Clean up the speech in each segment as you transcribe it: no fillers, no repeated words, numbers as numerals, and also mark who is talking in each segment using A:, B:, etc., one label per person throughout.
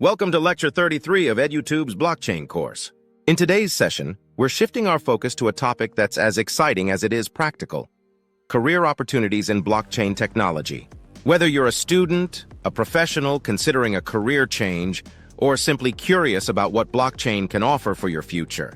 A: Welcome to Lecture 33 of Edutube's blockchain course. In today's session, we're shifting our focus to a topic that's as exciting as it is practical: career opportunities in blockchain technology. Whether you're a student, a professional considering a career change, or simply curious about what blockchain can offer for your future,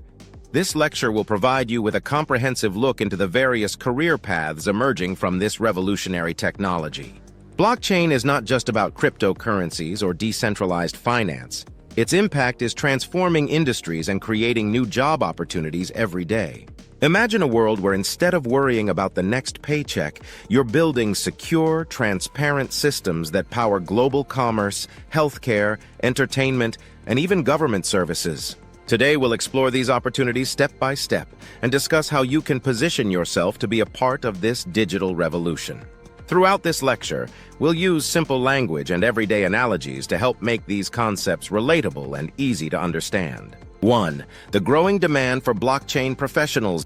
A: this lecture will provide you with a comprehensive look into the various career paths emerging from this revolutionary technology. Blockchain is not just about cryptocurrencies or decentralized finance. Its impact is transforming industries and creating new job opportunities every day. Imagine a world where instead of worrying about the next paycheck, you're building secure, transparent systems that power global commerce, healthcare, entertainment, and even government services. Today, we'll explore these opportunities step by step and discuss how you can position yourself to be a part of this digital revolution. Throughout this lecture, we'll use simple language and everyday analogies to help make these concepts relatable and easy to understand. 1. The growing demand for blockchain professionals.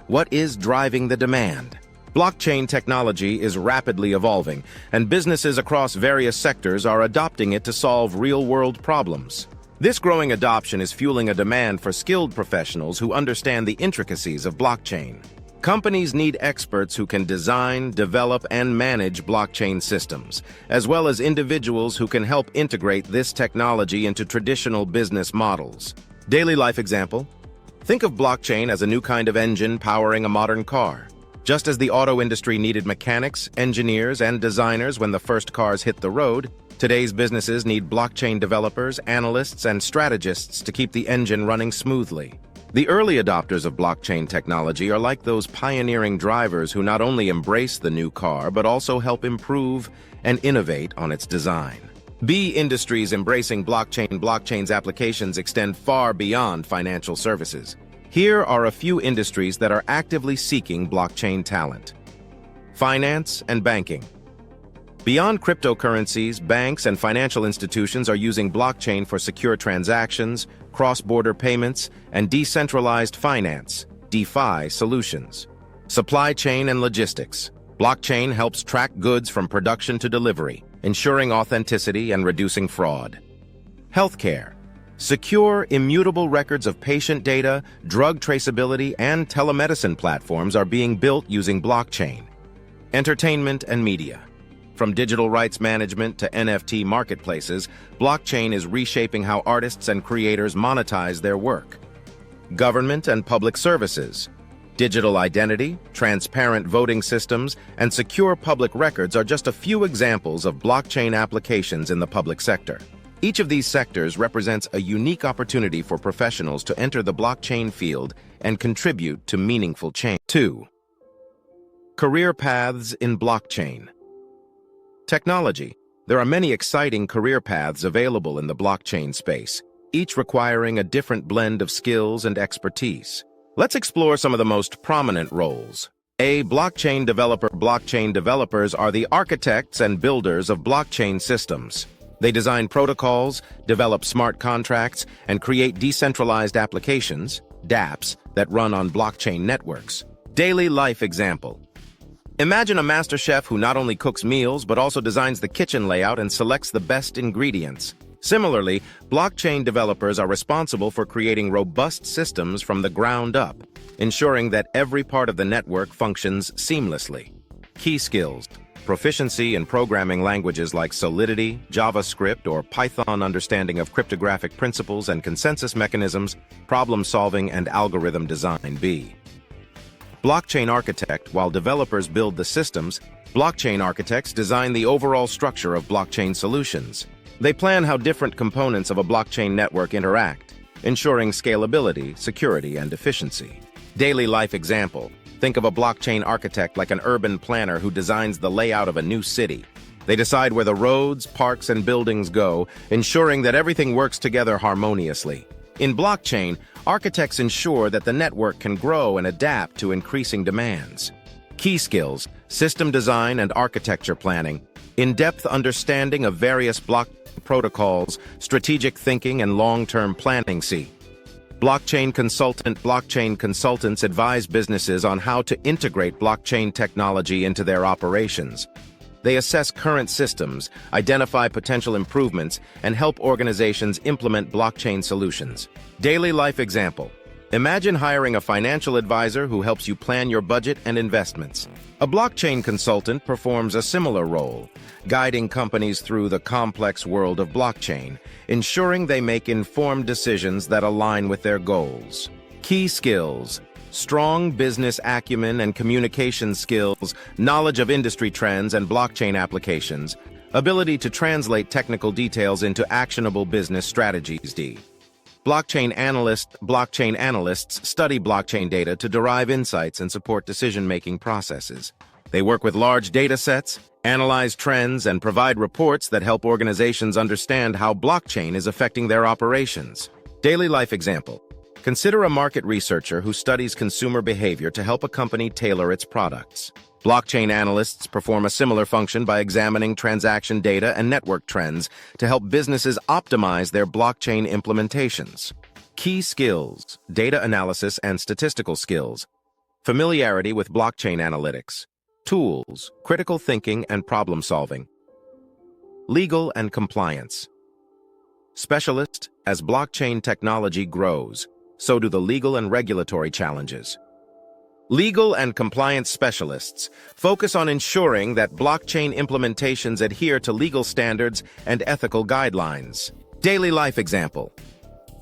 A: What is driving the demand? Blockchain technology is rapidly evolving, and businesses across various sectors are adopting it to solve real-world problems. This growing adoption is fueling a demand for skilled professionals who understand the intricacies of blockchain. Companies need experts who can design, develop, and manage blockchain systems, as well as individuals who can help integrate this technology into traditional business models. Daily life example: think of blockchain as a new kind of engine powering a modern car. Just as the auto industry needed mechanics, engineers, and designers when the first cars hit the road, today's businesses need blockchain developers, analysts, and strategists to keep the engine running smoothly. The early adopters of blockchain technology are like those pioneering drivers who not only embrace the new car but also help improve and innovate on its design. Industries embracing blockchain's applications extend far beyond financial services. Here are a few industries that are actively seeking blockchain talent. Finance and banking. Beyond cryptocurrencies, banks and financial institutions are using blockchain for secure transactions, cross-border payments, and decentralized finance (DeFi) solutions. Supply chain and logistics. Blockchain helps track goods from production to delivery, ensuring authenticity and reducing fraud. Healthcare. Secure, immutable records of patient data, drug traceability, and telemedicine platforms are being built using blockchain. Entertainment and media. From digital rights management to NFT marketplaces, blockchain is reshaping how artists and creators monetize their work. Government and public services. Digital identity, transparent voting systems, and secure public records are just a few examples of blockchain applications in the public sector. Each of these sectors represents a unique opportunity for professionals to enter the blockchain field and contribute to meaningful change. 2. Career paths in blockchain. Technology. There are many exciting career paths available in the blockchain space, each requiring a different blend of skills and expertise. Let's explore some of the most prominent roles. A blockchain developer. Blockchain developers are the architects and builders of blockchain systems. They design protocols, develop smart contracts, and create decentralized applications, dApps, that run on blockchain networks. Daily life example. Imagine a master chef who not only cooks meals but also designs the kitchen layout and selects the best ingredients. Similarly, blockchain developers are responsible for creating robust systems from the ground up, ensuring that every part of the network functions seamlessly. Key skills: proficiency in programming languages like Solidity, JavaScript, or Python, understanding of cryptographic principles and consensus mechanisms, problem solving, and algorithm design. Blockchain architect. While developers build the systems, blockchain architects design the overall structure of blockchain solutions. They plan how different components of a blockchain network interact, ensuring scalability, security, and efficiency. Daily life example. Think of a blockchain architect like an urban planner who designs the layout of a new city. They decide where the roads, parks, and buildings go, ensuring that everything works together harmoniously. In blockchain, architects ensure that the network can grow and adapt to increasing demands. Key skills: system design and architecture planning, in-depth understanding of various blockchain protocols, strategic thinking, and long-term planning. Blockchain consultant. Blockchain consultants advise businesses on how to integrate blockchain technology into their operations. They assess current systems, identify potential improvements, and help organizations implement blockchain solutions. Daily life example. Imagine hiring a financial advisor who helps you plan your budget and investments. A blockchain consultant performs a similar role, guiding companies through the complex world of blockchain, ensuring they make informed decisions that align with their goals. Key skills: strong business acumen and communication skills, knowledge of industry trends and blockchain applications, ability to translate technical details into actionable business strategies. Blockchain analysts study blockchain data to derive insights and support decision-making processes. They work with large data sets, analyze trends, and provide reports that help organizations understand how blockchain is affecting their operations. Daily life example. Consider a market researcher who studies consumer behavior to help a company tailor its products. Blockchain analysts perform a similar function by examining transaction data and network trends to help businesses optimize their blockchain implementations. Key skills: data analysis and statistical skills, familiarity with blockchain analytics, tools, critical thinking and problem solving. Legal and compliance. Specialist: as blockchain technology grows, so do the legal and regulatory challenges. Legal and compliance specialists focus on ensuring that blockchain implementations adhere to legal standards and ethical guidelines. Daily life example.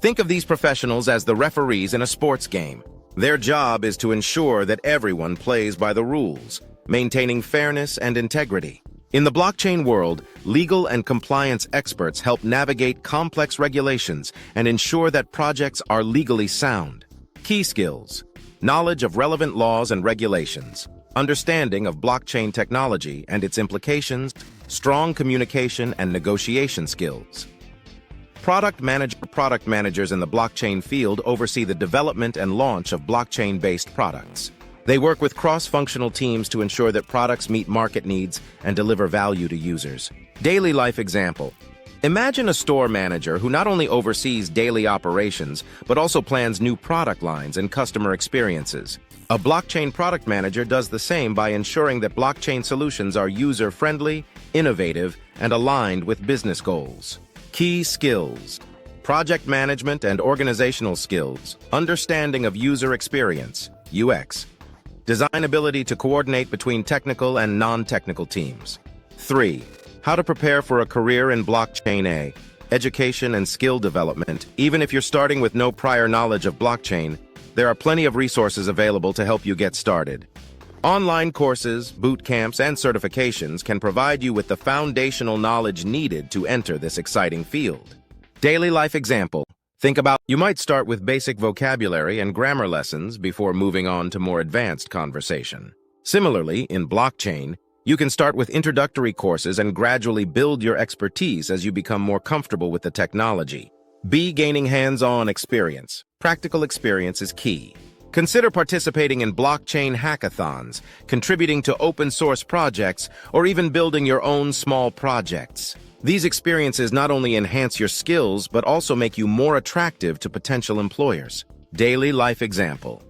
A: Think of these professionals as the referees in a sports game. Their job is to ensure that everyone plays by the rules, maintaining fairness and integrity. In the blockchain world, legal and compliance experts help navigate complex regulations and ensure that projects are legally sound. Key skills: knowledge of relevant laws and regulations, understanding of blockchain technology and its implications, strong communication and negotiation skills. Product managers in the blockchain field oversee the development and launch of blockchain-based products. They work with cross-functional teams to ensure that products meet market needs and deliver value to users. Daily life example. Imagine a store manager who not only oversees daily operations, but also plans new product lines and customer experiences. A blockchain product manager does the same by ensuring that blockchain solutions are user-friendly, innovative, and aligned with business goals. Key skills: project management and organizational skills, understanding of user experience, UX, design ability to coordinate between technical and non-technical teams. 3. How to prepare for a career in blockchain. Education and skill development. Even if you're starting with no prior knowledge of blockchain, there are plenty of resources available to help you get started. Online courses, boot camps, and certifications can provide you with the foundational knowledge needed to enter this exciting field. Daily life example. You might start with basic vocabulary and grammar lessons before moving on to more advanced conversation. Similarly, in blockchain, you can start with introductory courses and gradually build your expertise as you become more comfortable with the technology. B. Gaining hands-on experience. Practical experience is key. Consider participating in blockchain hackathons, contributing to open-source projects, or even building your own small projects. These experiences not only enhance your skills, but also make you more attractive to potential employers. Daily life example.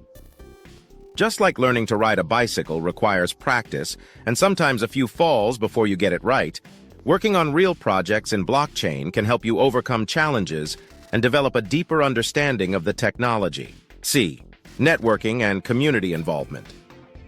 A: Just like learning to ride a bicycle requires practice and sometimes a few falls before you get it right, working on real projects in blockchain can help you overcome challenges and develop a deeper understanding of the technology. C. Networking and community involvement.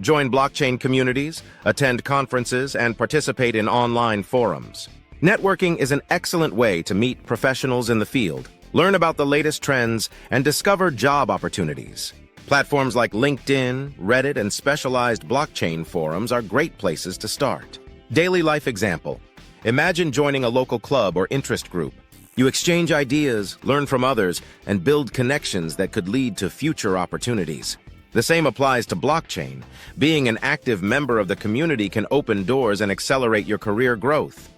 A: Join blockchain communities, attend conferences, and participate in online forums. Networking is an excellent way to meet professionals in the field, learn about the latest trends, and discover job opportunities. Platforms like LinkedIn, Reddit, and specialized blockchain forums are great places to start. Daily life example. Imagine joining a local club or interest group. You exchange ideas, learn from others, and build connections that could lead to future opportunities. The same applies to blockchain. Being an active member of the community can open doors and accelerate your career growth.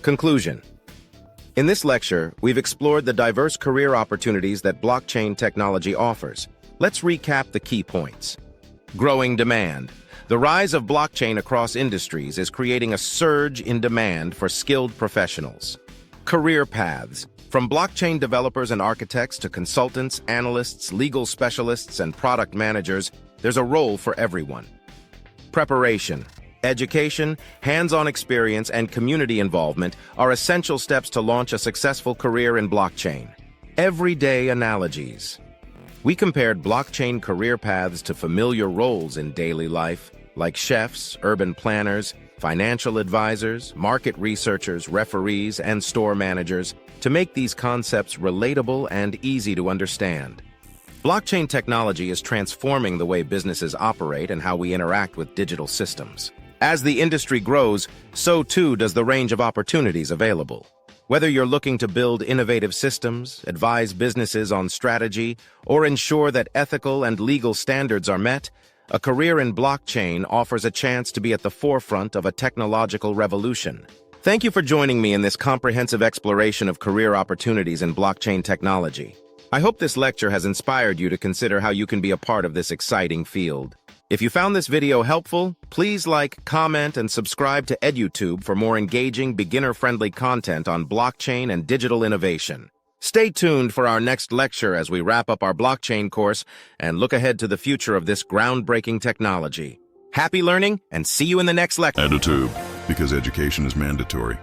A: Conclusion. In this lecture, we've explored the diverse career opportunities that blockchain technology offers. Let's recap the key points. Growing demand. The rise of blockchain across industries is creating a surge in demand for skilled professionals. Career paths. From blockchain developers and architects to consultants, analysts, legal specialists, and product managers, there's a role for everyone. Preparation. Education, hands-on experience, and community involvement are essential steps to launch a successful career in blockchain. Everyday analogies. We compared blockchain career paths to familiar roles in daily life, like chefs, urban planners, financial advisors, market researchers, referees, and store managers, to make these concepts relatable and easy to understand. Blockchain technology is transforming the way businesses operate and how we interact with digital systems. As the industry grows, so too does the range of opportunities available. Whether you're looking to build innovative systems, advise businesses on strategy, or ensure that ethical and legal standards are met, a career in blockchain offers a chance to be at the forefront of a technological revolution. Thank you for joining me in this comprehensive exploration of career opportunities in blockchain technology. I hope this lecture has inspired you to consider how you can be a part of this exciting field. If you found this video helpful, please like, comment, and subscribe to Edutube for more engaging, beginner-friendly content on blockchain and digital innovation. Stay tuned for our next lecture as we wrap up our blockchain course and look ahead to the future of this groundbreaking technology. Happy learning, and see you in the next lecture.
B: Edutube, because education is mandatory.